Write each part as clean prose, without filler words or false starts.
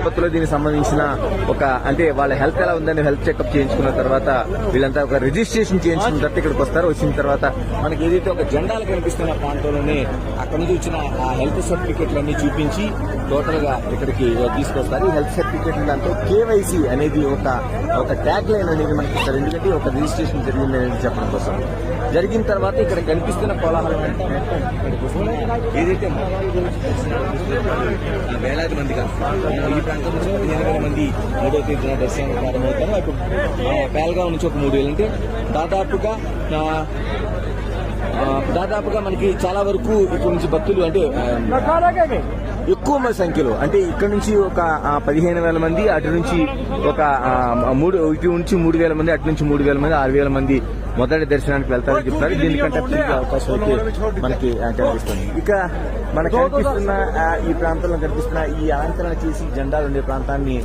ఆసుపత్రిలో దీనికి సంబంధించిన ఒక అంటే వాళ్ళ హెల్త్ ఎలా ఉందని హెల్త్ చెకప్ చేయించుకున్న తర్వాత వీళ్ళంతా ఒక రిజిస్ట్రేషన్ చేయించుకున్న తర్వాత ఇక్కడికి వస్తారు. వచ్చిన తర్వాత మనకి ఏదైతే ఒక జెండాలు కనిపిస్తున్న ప్రాంతంలోనే అక్కడ నుంచి వచ్చిన ఆ హెల్త్ సర్టిఫికెట్లన్నీ చూపించి టోటల్ గా ఇక్కడికి తీసుకొస్తారు. ఈ హెల్త్ సర్టిఫికెట్ దాంట్లో కేవైసీ అనేది ఒక ట్యాగ్ లైన్ అనేది మనకి ఇస్తారు. ఎందుకంటే ఒక రిజిస్ట్రేషన్ జరిగింది అనేది చెప్పడం కోసం. జరిగిన తర్వాత ఇక్కడ కనిపిస్తున్న కోలాహలం ఏదైతే వేలాది మందిగా ఈ ప్రాంతం నుంచి 15,000 మంది 3వ తేదీన దర్శనం ప్రారంభమవుతారు. అటు పేల్గాం నుంచి ఒక 3,000 అంటే దాదాపుగా మనకి చాలా వరకు ఇక్కడ నుంచి భక్తులు అంటే ఎక్కువ సంఖ్యలో అంటే ఇక్కడ నుంచి ఒక 15,000 మంది, అటు నుంచి ఒక ఇటు నుంచి 3,000 మంది, అటు నుంచి 3,000 మంది, 6,000 మంది మొదటి దర్శనానికి వెళ్తారని చెప్తారు. దీనికంటే అవకాశం అయితే మనకి కనిపిస్తుంది. ఇక మనకు కనిపిస్తున్న ఈ ప్రాంతంలో కనిపిస్తున్న ఈ అలంకరణ చేసి జెండాలు ఉండే ప్రాంతాన్ని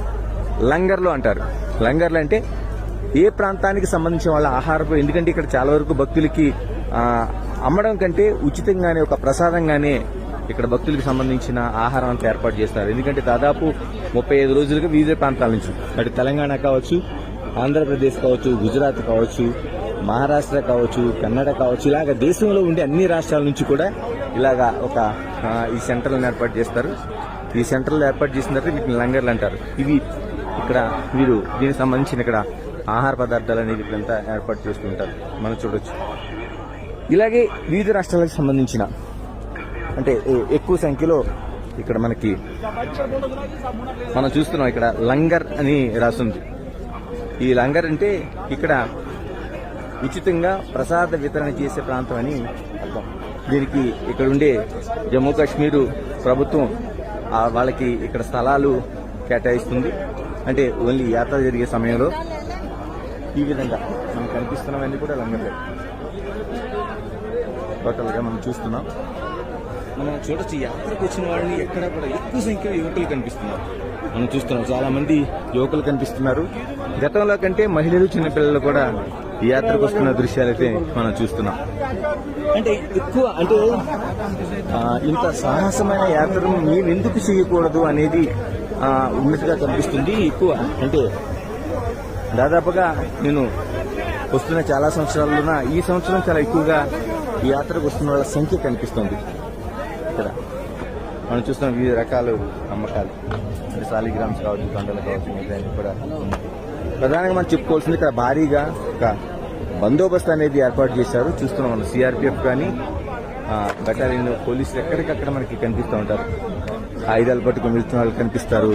లంగర్లు అంటారు. లంగర్లు అంటే ఏ ప్రాంతానికి సంబంధించిన వాళ్ళ ఆహారపు, ఎందుకంటే ఇక్కడ చాలా వరకు భక్తులకి అమ్మడం కంటే ఉచితంగానే ఒక ప్రసాదంగానే ఇక్కడ భక్తులకు సంబంధించిన ఆహారం అంతా ఏర్పాటు చేస్తారు. ఎందుకంటే దాదాపు 35 రోజులుగా వివిధ ప్రాంతాల నుంచి అటు తెలంగాణ కావచ్చు, ఆంధ్రప్రదేశ్ కావచ్చు, గుజరాత్ కావచ్చు, మహారాష్ట్ర కావచ్చు, కన్నడ కావచ్చు, ఇలాగ దేశంలో ఉండే అన్ని రాష్ట్రాల నుంచి కూడా ఇలాగా ఈ సెంటర్లను ఏర్పాటు చేస్తారు. ఈ సెంటర్లు ఏర్పాటు చేసిన తర్వాత వీటిని లంగర్లు అంటారు. ఇవి ఇక్కడ వీరు దీనికి సంబంధించిన ఇక్కడ ఆహార పదార్థాలు అనేది ఇక్కడంతా ఏర్పాటు చేస్తుంటారు. మనం చూడొచ్చు. ఇలాగే వివిధ రాష్ట్రాలకు సంబంధించిన అంటే ఎక్కువ సంఖ్యలో ఇక్కడ మనకి మనం చూస్తున్నాం. ఇక్కడ లంగర్ అని రాస్తుంది. ఈ లంగర్ అంటే ఇక్కడ ఉచితంగా ప్రసాద వితరణ చేసే ప్రాంతం అని అర్థం. దీనికి ఇక్కడ ఉండే జమ్మూ కాశ్మీర్ ప్రభుత్వం వాళ్ళకి ఇక్కడ స్థలాలు కేటాయిస్తుంది. అంటే ఓన్లీ యాత్ర జరిగే సమయంలో ఈ విధంగా మనకు కనిపిస్తున్నవన్నీ కూడా లంగర్లే. టోటల్గా మనం చూస్తున్నాం. మనం చూడొచ్చు యాత్రకు వచ్చిన వాళ్ళని ఎక్కడ కూడా ఎక్కువ సంఖ్యలో యువకులు కనిపిస్తున్నారు. మనం చూస్తున్నాం చాలా మంది యువకులు కనిపిస్తున్నారు. గతంలో కంటే మహిళలు, చిన్నపిల్లలు కూడా ఈ యాత్రకు వస్తున్న దృశ్యాలైతే మనం చూస్తున్నాం. అంటే ఎక్కువ అంటే ఇంత సాహసమైన యాత్రను మేము ఎందుకు చేయకూడదు అనేది ఉన్నట్టుగా కనిపిస్తుంది. ఎక్కువ అంటే దాదాపుగా నేను వస్తున్న చాలా సంవత్సరాల్లోన ఈ సంవత్సరం చాలా ఎక్కువగా ఈ యాత్రకు వస్తున్న వాళ్ళ సంఖ్య కనిపిస్తుంది. ఇక్కడ మనం చూస్తున్నాం వివిధ రకాల అమ్మకాలు అంటే సాలిగ్రామ్స్ కావచ్చు, కండలు కావచ్చు, మిగతా కూడా ప్రధానంగా మనం చెప్పుకోవాల్సింది ఇక్కడ భారీగా ఒక బందోబస్తు అనేది ఏర్పాటు చేశారు. చూస్తున్నాం మనం సిఆర్పిఎఫ్ కానీ బటాలియన్ పోలీసులు ఎక్కడికక్కడ మనకి కనిపిస్తూ ఉంటారు. ఆయుధాలు పట్టుకుని వెళ్తున్న వాళ్ళు కనిపిస్తారు.